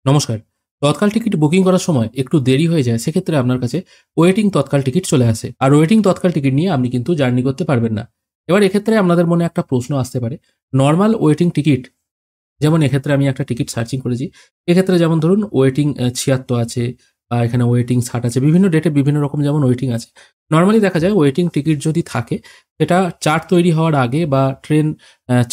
নমস্কার। তৎকাল ticket booking করার সময় একটু দেরি হয়ে যায়, সেক্ষেত্রে আপনার কাছে ওয়েটিং তৎকাল টিকিট চলে আসে। আর ওয়েটিং তৎকাল টিকিট নিয়ে আপনি কিন্তু জার্নি করতে পারবেন না। এবার এক্ষেত্রে আপনাদের মনে একটা প্রশ্ন আসতে পারে, নরমাল ওয়েটিং টিকিট, যেমন এক্ষেত্রে আমি একটা টিকিট সার্চিং করেছি। এক্ষেত্রে যেমন ধরুন ওয়েটিং ৭৬ আছে, এখানে ওয়েটিং ৬০ আছে। বিভিন্ন ডেটে বিভিন্ন রকম যেমন ওয়েটিং আছে। নরমালি দেখা যায় ওয়েটিং টিকিট যদি থাকে, সেটা চার্ট তৈরি হওয়ার আগে বা ট্রেন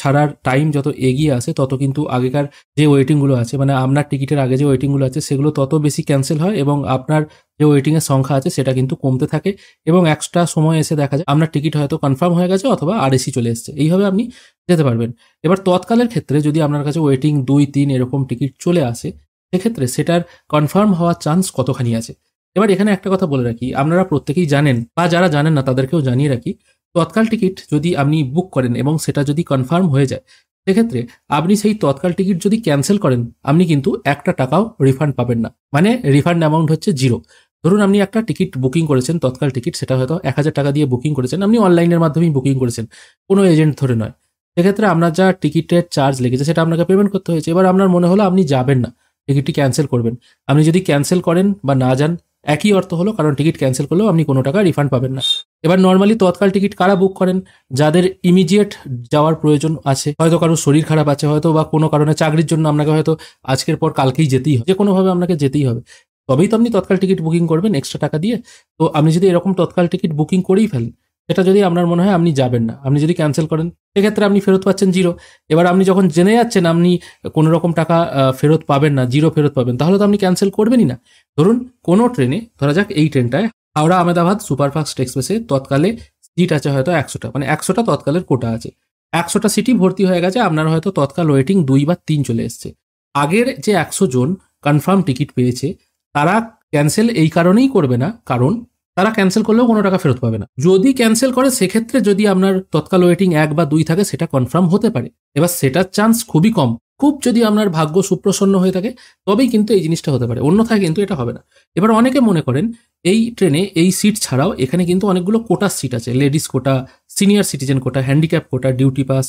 ছাড়ার টাইম যত এগিয়ে আসে তত কিন্তু আগেকার যে ওয়েটিংগুলো আছে, মানে আপনার টিকিটের আগে যে ওয়েটিংগুলো আছে সেগুলো তত বেশি ক্যানসেল হয় এবং আপনার যে ওয়েটিংয়ের সংখ্যা আছে সেটা কিন্তু কমতে থাকে এবং এক্সট্রা সময় এসে দেখা যায় আপনার টিকিট হয়তো কনফার্ম হয়ে গেছে অথবা আরএসি চলে এসছে। এইভাবে আপনি যেতে পারবেন। এবার তৎকালের ক্ষেত্রে যদি আপনার কাছে ওয়েটিং ২-৩ এরকম টিকিট চলে আসে, সেক্ষেত্রে সেটার কনফার্ম হওয়ার চান্স কতখানি আছে? এবার এখানে একটা কথা বলে রাখি, আপনারা প্রত্যেকেই জানেন বা যারা জানেন না তাদেরকেও জানিয়ে রাখি, তৎকাল টিকিট যদি আপনি বুক করেন এবং সেটা যদি কনফার্ম হয়ে যায়, সেক্ষেত্রে আপনি সেই তৎকাল টিকিট যদি ক্যানসেল করেন, আপনি কিন্তু একটা টাকাও রিফান্ড পাবেন না। মানে রিফান্ড অ্যামাউন্ট হচ্ছে 0। ধরুন আপনি একটা টিকিট বুকিং করেছেন, তৎকাল টিকিট, সেটা হয়তো ১,০০০ টাকা দিয়ে বুকিং করেছেন, আপনি অনলাইনের মাধ্যমেই বুকিং করেছেন, কোনো এজেন্ট ধরে নয়। সেক্ষেত্রে আপনার যা টিকিটের চার্জ লেগেছে সেটা আপনাকে পেমেন্ট করতে হয়েছে। এবার আপনার মনে হলো আপনি যাবেন না, টিকিটটি ক্যানসেল করবেন। আপনি যদি ক্যানসেল করেন বা না যান, একই অর্থ হলো, কারণ টিকিট ক্যানসেল করলেও আপনি কোনো টাকা রিফান্ড পাবেন না। এবার নরমালি তৎকাল টিকিট কারা বুক করেন? যাদের ইমিডিয়েট যাওয়ার প্রয়োজন আছে, হয়তো কারো শরীর খারাপ আছে, হয়তো বা কোনো কারণে চাকরির জন্য আপনাকে হয়তো আজকের পর কালকেই যেতেই হবে, যে কোনোভাবে আপনাকে যেতেই হবে, তবেই তো আপনি তৎকাল টিকিট বুকিং করবেন এক্সট্রা টাকা দিয়ে। তো আপনি যদি এরকম তৎকাল টিকিট বুকিং করেই ফেলেন, সেটা যদি আপনার মনে হয় আপনি যাবেন না, আপনি যদি ক্যানসেল করেন, সেক্ষেত্রে আপনি ফেরত পাচ্ছেন 0। এবার আপনি যখন জেনে যাচ্ছেন আপনি কোনো রকম টাকা ফেরত পাবেন না, 0 ফেরত পাবেন, তাহলে তো আপনি ক্যানসেল করবেনই না। ধরুন কোনো ট্রেনে, ধরা যাক এই ট্রেনটায় হাওড়া আহমেদাবাদ সুপারফাস্ট এক্সপ্রেসে তৎকালে সিট আছে হয়তো ১০০টা, মানে ১০০টা তৎকালের কোটা আছে। ১০০টা সিটই ভর্তি হয়ে গেছে, আপনার হয়তো তৎকাল ওয়েটিং ২ বা ৩ চলে এসছে। আগের যে ১০০ জন কনফার্ম টিকিট পেয়েছে, তারা ক্যানসেল এই কারণেই করবে না, কারণ তারা ক্যানসেল করলেও কোনো টাকা ফেরত পাবে না। যদি ক্যানসেল করে, সেক্ষেত্রে যদি আপনার তৎকাল ওয়েটিং ১ বা ২ থাকে, সেটা কনফার্ম হতে পারে। এবার সেটার চান্স খুবই কম। খুব যদি আপনার ভাগ্য সুপ্রসন্ন হয়ে থাকে, তবেই কিন্তু এই জিনিসটা হতে পারে, অন্যথায় কিন্তু এটা হবে না। এবার অনেকে মনে করেন এই ট্রেনে এই সিট ছাড়াও এখানে কিন্তু অনেকগুলো কোটার সিট আছে, লেডিস কোটা, সিনিয়র সিটিজেন কোটা, হ্যান্ডিক্যাপ কোটা, ডিউটি পাস,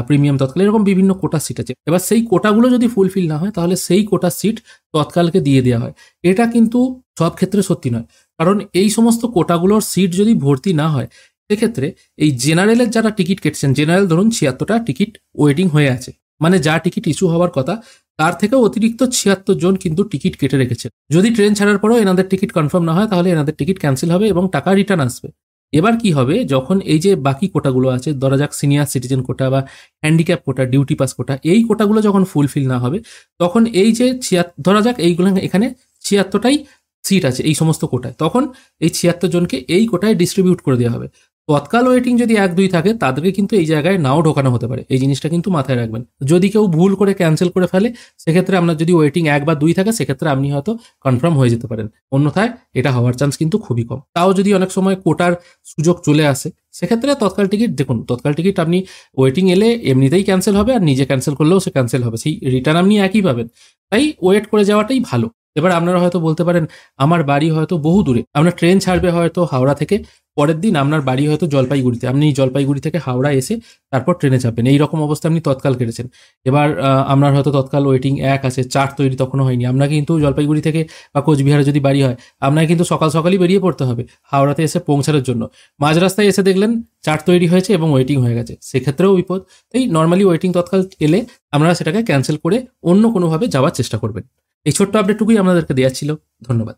প্রিমিয়াম তৎকাল, এরকম বিভিন্ন কোটার সিট আছে। এবার সেই কোটাগুলো যদি ফুলফিল না হয়, তাহলে সেই কোটার সিট তৎকালকে দিয়ে দেওয়া হয়। এটা কিন্তু সব ক্ষেত্রে সত্যি নয়, কারণ এই সমস্ত কোটাগুলোর সিট যদি ভর্তি না হয়, সেক্ষেত্রে এই জেনারেলের যারা টিকিট কেটেছেন, জেনারেল ধরুন ৭৬টা টিকিট ওয়েটিং হয়ে আছে, মানে যা টিকিট ইস্যু হওয়ার কথা তার থেকেও অতিরিক্ত ৭৬ জন কিন্তু টিকিট কেটে রেখেছেন। যদি ট্রেন ছাড়ার পরেও এনাদের টিকিট কনফার্ম না হয়, তাহলে এনাদের টিকিট ক্যান্সেল হবে এবং টাকা রিটার্ন আসবে। এবার কি হবে, যখন এই যে বাকি কোটাগুলো আছে, ধরা যাক সিনিয়র সিটিজেন কোটা বা হ্যান্ডিক্যাপ কোটা, ডিউটি পাস কোটা, এই কোটাগুলো যখন ফুলফিল না হবে, তখন এই যে ধরা যাক এইগুলো, এখানে ৭৬টাই সিট আছে এই সমস্ত কোটায়, তখন এই ৭৬ জনকে এই কোটায় ডিস্ট্রিবিউট করে দেওয়া হবে। তৎকাল ওয়েটিং যদি ১-২ থাকে, তাদেরকে কিন্তু এই জায়গায় নাও ঢোকানো হতে পারে। এই জিনিসটা কিন্তু মাথায় রাখবেন। যদি কেউ ভুল করে ক্যান্সেল করে ফেলে, সেক্ষেত্রে আপনার যদি ওয়েটিং ১ বা ২ থাকে, সেক্ষেত্রে আপনি হয়তো কনফার্ম হয়ে যেতে পারেন, অন্যথায় এটা হওয়ার চান্স কিন্তু খুবই কম। তাও যদি অনেক সময় কোটার সুযোগ চলে আসে, সেক্ষেত্রে তৎকাল টিকিট দেখুন, তৎকাল টিকিট আপনি ওয়েটিং এলে এমনিতেই ক্যান্সেল হবে, আর নিজে ক্যান্সেল করলেও সে ক্যান্সেল হবে, সেই রিটার্ন আপনি একই পাবেন। তাই ওয়েট করে যাওয়াটাই ভালো। এবার আপনারা হয়তো বলতে পারেন, আমার বাড়ি হয়তো বহু দূরে, আপনার ট্রেন ছাড়বে হয়তো হাওড়া থেকে, পরের দিন আপনার বাড়ি হয়তো জলপাইগুড়িতে, আপনি জলপাইগুড়ি থেকে হাওড়া এসে তারপর ট্রেনে চাপবেন, এই রকম অবস্থা আপনি তৎকাল কেটেছেন। এবার আপনার হয়তো তৎকাল ওয়েটিং ১ আছে, চার্ট তৈরি তখনও হয়নি, আপনাকে কিন্তু জলপাইগুড়ি থেকে বা কোচবিহারে যদি বাড়ি হয়, আপনাকে কিন্তু সকাল সকালই বেরিয়ে পড়তে হবে হাওড়াতে এসে পৌঁছানোর জন্য। মাঝ রাস্তায় এসে দেখলেন চার্ট তৈরি হয়েছে এবং ওয়েটিং হয়ে গেছে, সেক্ষেত্রেও বিপদ। তাই নর্মালি ওয়েটিং তৎকাল এলে আপনারা সেটাকে ক্যান্সেল করে অন্য কোনোভাবে যাওয়ার চেষ্টা করবেন। এই ছোট্ট আপডেটটুকুই আপনাদেরকে দেওয়া ছিল। ধন্যবাদ।